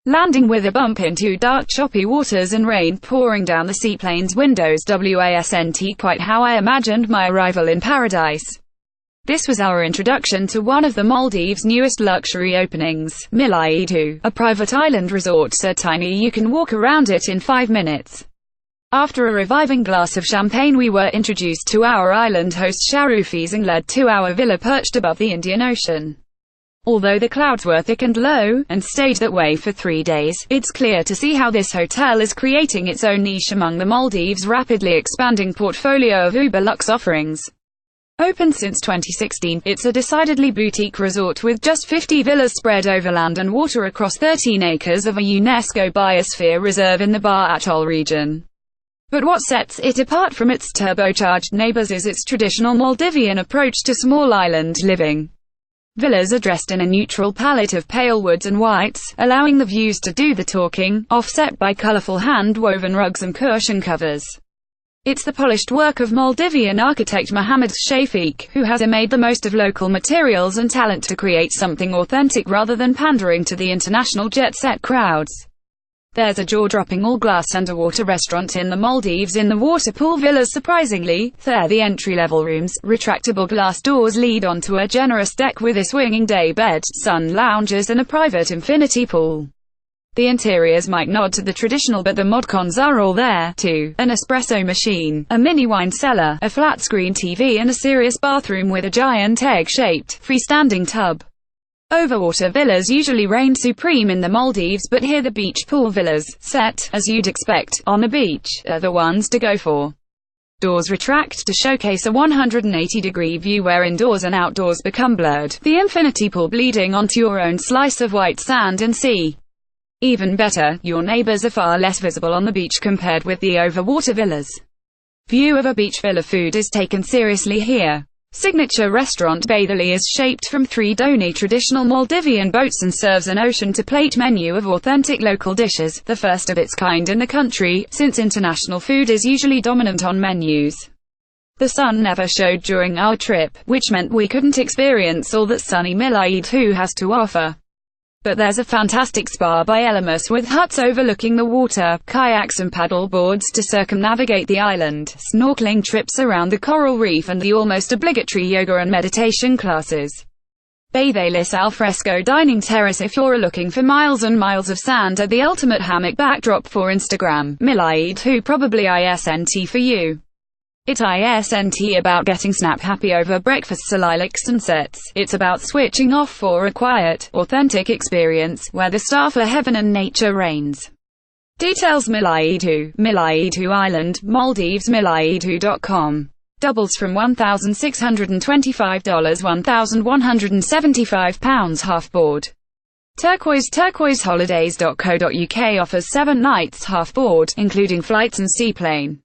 landing with a bump into dark choppy waters and rain pouring down the seaplane's windows. Wasn't quite how I imagined my arrival in paradise. This was our introduction to one of the Maldives' newest luxury openings, Milaidhoo, a private island resort so tiny you can walk around it in 5 minutes. After a reviving glass of champagne, we were introduced to our island host Sharufeez and led to our villa perched above the Indian Ocean. Although the clouds were thick and low, and stayed that way for 3 days, it's clear to see how this hotel is creating its own niche among the Maldives' rapidly expanding portfolio of uber-luxe offerings. Open since 2016, it's a decidedly boutique resort with just 50 villas spread over land and water across 13 acres of a UNESCO Biosphere Reserve in the Bar Atoll region. But what sets it apart from its turbocharged neighbors is its traditional Maldivian approach to small island living. Villas are dressed in a neutral palette of pale woods and whites, allowing the views to do the talking, offset by colorful hand-woven rugs and cushion covers. It's the polished work of Maldivian architect Mohammed Shafiq, who has made the most of local materials and talent to create something authentic rather than pandering to the international jet-set crowds. There's a jaw-dropping all-glass underwater restaurant in the Maldives in the waterpool villas. Surprisingly, the entry-level rooms, retractable glass doors lead onto a generous deck with a swinging day bed, sun lounges and a private infinity pool. The interiors might nod to the traditional, but the mod-cons are all there, too. An espresso machine, a mini wine cellar, a flat-screen TV and a serious bathroom with a giant egg-shaped, freestanding tub. Overwater villas usually reign supreme in the Maldives, but here the beach pool villas, set, as you'd expect, on the beach, are the ones to go for. Doors retract to showcase a 180-degree view where indoors and outdoors become blurred, the infinity pool bleeding onto your own slice of white sand and sea. Even better, your neighbors are far less visible on the beach compared with the overwater villas. View of a beach villa. Food is taken seriously here. Signature restaurant Baithali is shaped from 3 Doni traditional Maldivian boats and serves an ocean-to-plate menu of authentic local dishes, the first of its kind in the country, since international food is usually dominant on menus. The sun never showed during our trip, which meant we couldn't experience all that sunny Milaidhoo has to offer. But there's a fantastic spa by Elemus with huts overlooking the water, kayaks and paddle boards to circumnavigate the island, snorkeling trips around the coral reef and the almost obligatory yoga and meditation classes. Baithali's alfresco dining terrace. If you're looking for miles and miles of sand at the ultimate hammock backdrop for Instagram, Milaidhoo probably isn't for you. It isn't about getting snap-happy over breakfasts or lilac sunsets. It's about switching off for a quiet, authentic experience, where the star for heaven and nature reigns. Details: Milaidhoo Island, Maldives. Milaidhoo.com. Doubles from $1,625, £1,175 half-board. Turquoiseholidays.co.uk offers 7 nights half-board, including flights and seaplane.